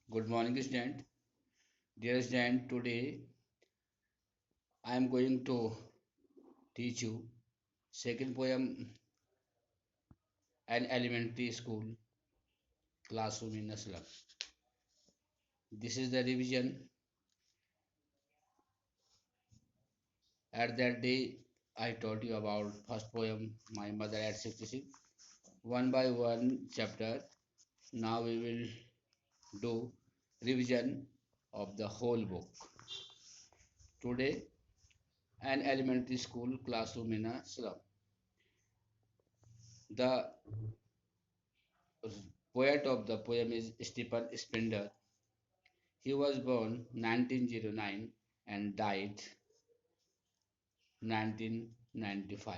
Good morning, student. Dear student, today I am going to teach you second poem, an elementary school classroom in Aslam. This is the revision. At that day, I taught you about first poem, My Mother at 66. One by one chapter. Now we will do revision of the whole book. Today, an elementary school classroom in a slum. The poet of the poem is Stephen Spender. He was born 1909 and died 1995.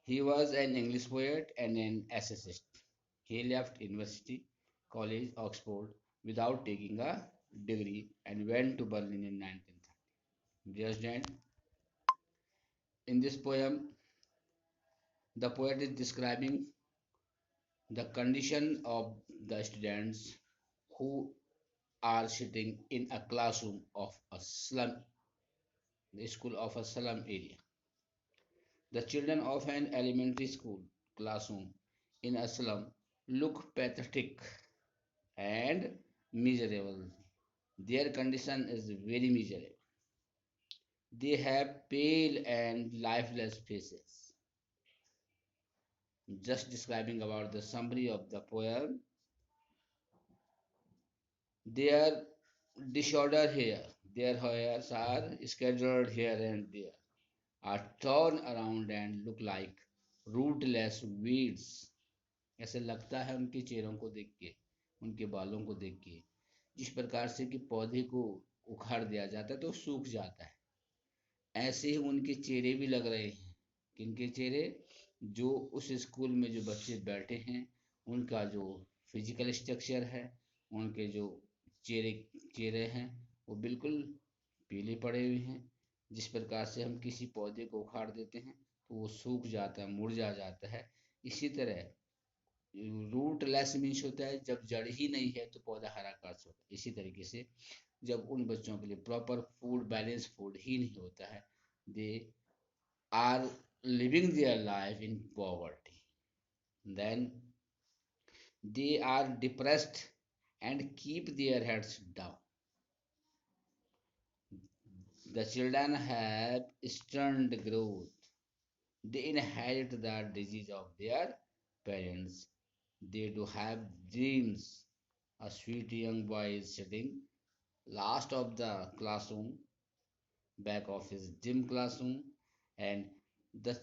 He was an English poet and an essayist. He left University College Oxford without taking a degree and went to Berlin in 1930. Dear student, in this poem, the poet is describing the condition of the students who are sitting in a classroom of a slum, the school of a slum area. The children of an elementary school classroom in a slum look pathetic and miserable. Their condition is very miserable. They have pale and lifeless faces. Just describing about the summary of the poem, their disordered hair, their hairs are scattered here and there, are torn around and look like rootless weeds. ऐसे लगता है उनके चेहरों को देख के, उनके बालों को देख के, जिस प्रकार से कि पौधे को उखाड़ दिया जाता है तो सूख जाता है, ऐसे ही उनके चेहरे भी लग रहे हैं। किनके चेहरे? जो उस स्कूल में जो बच्चे बैठे हैं, उनका जो फिजिकल स्ट्रक्चर है, उनके जो चेहरे चेहरे हैं, वो बिल्कुल पीले पड़े हुए हैं। जिस प्रकार से हम किसी पौधे को उखाड़ देते हैं तो वो सूख जाता है, मुरझा जाता है, इसी तरह रूटलेस मीन्स होता है जब जड़ ही नहीं है तो पौधा हरा काश होता है। इसी तरीके से जब उन बच्चों के लिए प्रॉपर फूड, बैलेंस फूड ही नहीं होता है, they are living their life in poverty, then they are depressed and keep their heads down. The children have stunted growth. They inherit the disease of their parents. They do have dreams. A sweet young boy is sitting last of the classroom, back of his gym classroom, and the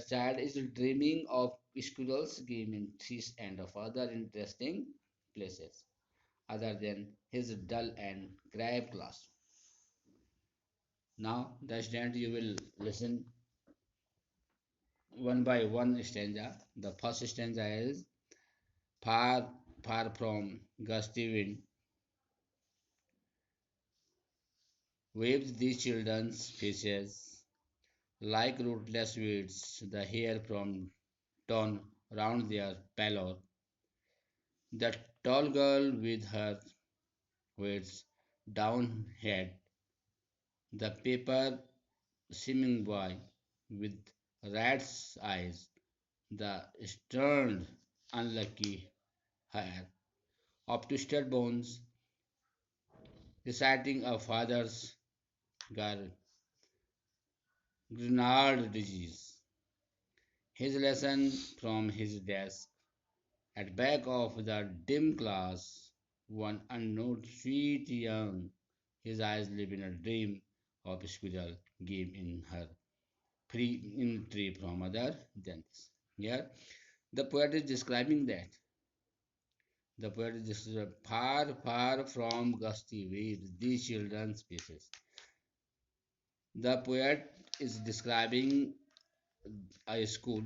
child is dreaming of squirrels game in trees and of other interesting places other than his dull and grave classroom. Now the student you will listen one by one stanza. The first stanza is far, far from gusty wind waves the children's faces like rootless weeds, the hair from torn round their pallor. The tall girl with her weights down head, the paper seeming boy with rat's eyes, the stern, unlucky hair of twisted bones, reciting a father's Grenard disease. His lesson from his desk at back of the dim class, one unknown sweet young, his eyes live in a dream of squirrel game in her free in tree from other gents. Here, the poet is describing that. The poet is describing far, far from gusty waves, these children's faces. The poet is describing a school,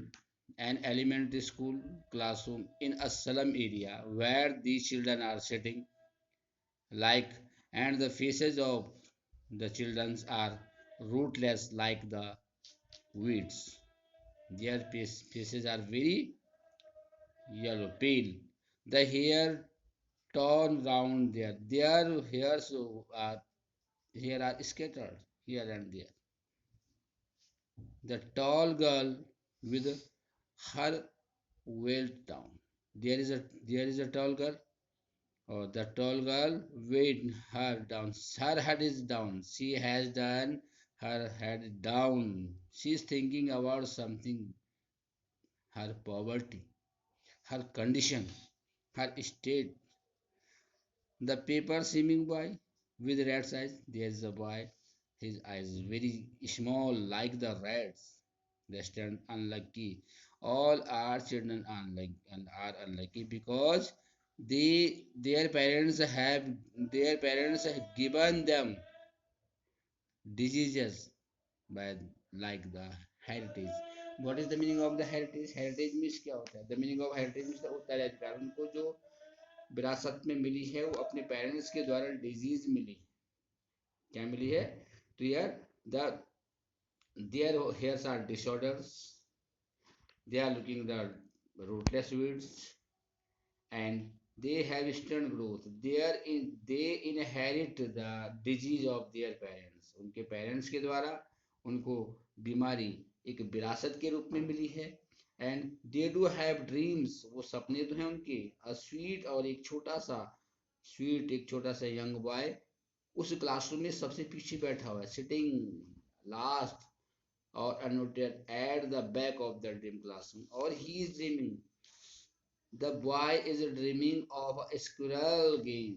an elementary school classroom in a slum area where these children are sitting like, and the faces of the children are rootless like the weeds. Their faces are very yellow, pale. The hair torn round there. Their hairs are here are scattered here and there. The tall girl with her weight down. There is a tall girl. Oh, the tall girl weighed her down. Her head is down. She has done her head down. She is thinking about something, her poverty, her condition, her state. The paper swimming boy with rat's eyes. There is a boy. His eyes very small like the rats. They stand unlucky. All our children unlucky and are unlucky because their parents have given them diseases by like the heritage. What is the meaning of the heritage? Heritage means क्या होता है? The meaning of heritage means उत्तराधिकार, उनको जो विरासत में मिली है वो अपने पेरेंट्स के द्वारा डिजीज मिली, क्या मिली है? तो यार the their hairs are disorders, they are looking the rootless weeds, and they have stunt growth. They inherit the disease of their parents. उनके पेरेंट्स के द्वारा उनको बीमारी एक विरासत के रूप में मिली है. And they do have dreams, वो सपने तो हैं उनके. अ स्वीट और एक छोटा सा यंग बॉय उस क्लासरूम में सबसे पीछे बैठा हुआ है, sitting last or annotated at the back of the dream classroom, or he is dreaming. The boy is dreaming of a squirrel game.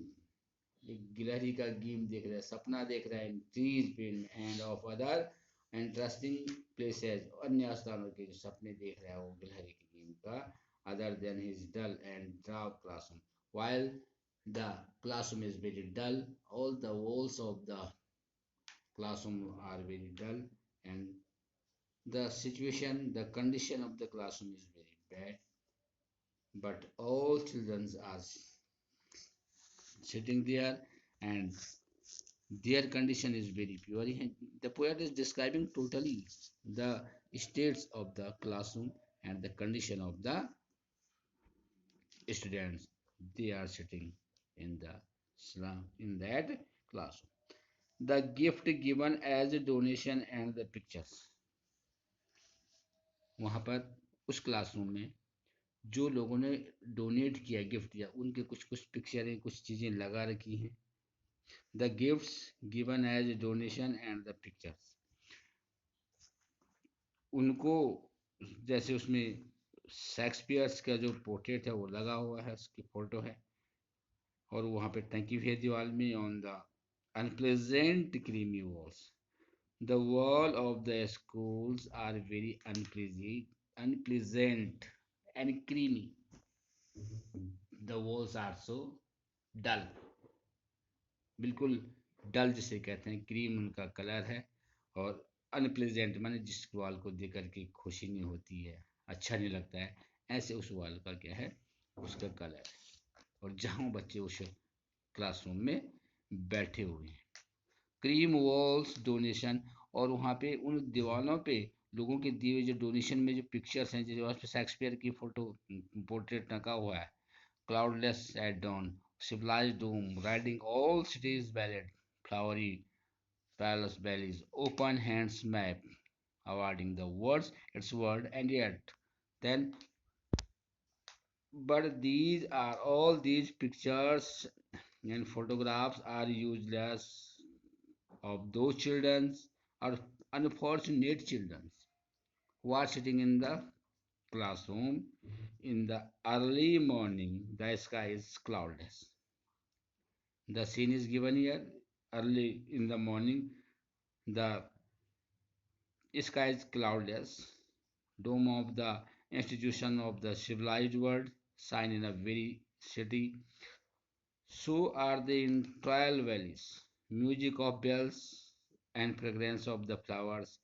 एक गिलहरी का गेम देख रहा है, सपना देख रहा है, ट्रीज पे end of other interesting places, अन्य स्थानों के जो सपने देख रहा है वो गिलहरी के गेम का, other than his dull and drab classroom. While the classroom is very dull, all the walls of the classroom are very dull, and the condition of the classroom is very bad, but all children are sitting there and their condition is very pure. The poet is describing totally the states of the classroom and the condition of the students. They are sitting in the slum in that classroom. The gift given as a donation and the pictures. वहाँ पर उस classroom में जो लोगों ने donate किया, gift दिया, उनके कुछ कुछ पिक्चरें, कुछ चीज़ें लगा रखी हैं. The gifts given as donation and the pictures, उनको जैसे उसमें शेक्सपियर्स का जो पोर्ट्रेट है वो लगा हुआ है, उसकी फोटो है, और वहाँ पे टंकी हुई है दीवार में. On the unpleasant creamy walls, the wall of the schools are very unpleasant and creamy. The walls are so dull, बिल्कुल डल जिसे कहते हैं, क्रीम उनका कलर है, और अनप्लेजेंट माने जिस वाल को देख करके खुशी नहीं होती है, अच्छा नहीं लगता है, ऐसे उस वाल का क्या है, उसका कलर है. और जहाँ बच्चे उस क्लासरूम में बैठे हुए हैं, क्रीम वॉल्स डोनेशन, और वहाँ पे उन दीवारों पे लोगों के दिए हुए जो डोनेशन में जो पिक्चर्स हैं, जो शेक्सपियर की फोटो पोर्ट्रेट टंगा हुआ है, cloudless at dawn, civilized doom, riding all cities ballad, flowery palace valleys, open hands map, awarding the words its word, and yet then, but these pictures and photographs are useless of those children or unfortunate children who are sitting in the classroom in the early morning. The sky is cloudless. The scene is given here. Early in the morning, the sky is cloudless. Dome of the institution of the civilized world shine in a very city. So are the entire valleys. Music of bells and fragrance of the flowers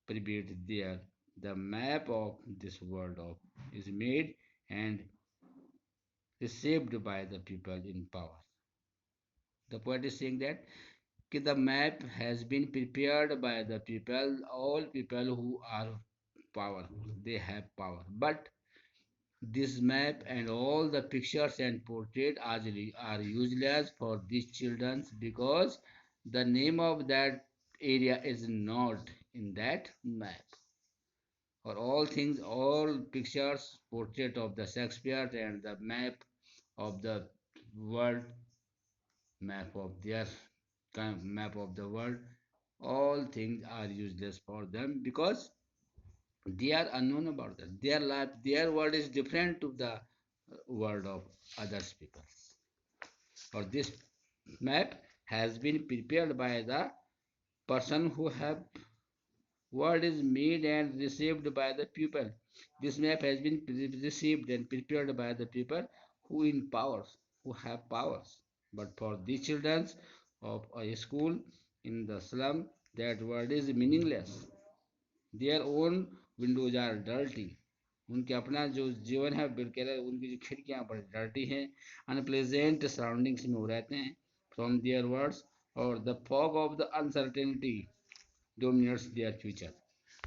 prepared there. The map of this world of is made and received by the people in power. The poet is saying that the map has been prepared by the people, all people who are powerful, they have power, but This map and all the pictures and portrait are useless for these children because the name of that area is not in that map. For all things, all pictures, portrait of the Shakespeare and the map of the world, map of their map of the world, all things are useless for them because they are unknown about that. Their life, their world is different to the world of others people. Or this map has been prepared by the person who have word is made and received by the people. This map has been received and prepared by the people who in powers, who have powers. But for the children of a school in the slum, that word is meaningless. Their own windows are dirty. उनके अपना जो जीवन है बिल्कुल उनकी जो खिड़कियां बड़ी डर्टी हैं अनप्लेजेंट सराउंडिंग्स में वो रहते हैं फ्रॉम देयर वर्ड्स और the fog of the uncertainty dominates their future.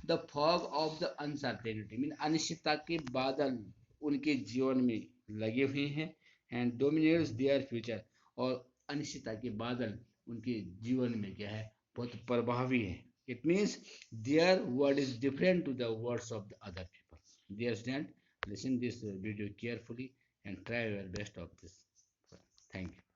The fog of the uncertainty mean अनिश्चितता के बादल उनके जीवन में लगे हुए हैं एंड डोमिनेट्स देयर फ्यूचर और अनिश्चितता के बादल उनके जीवन में क्या है बहुत प्रभावी है. It means their word is different to the words of the other people. Dear student, listen this video carefully and try your best of this. Thank you.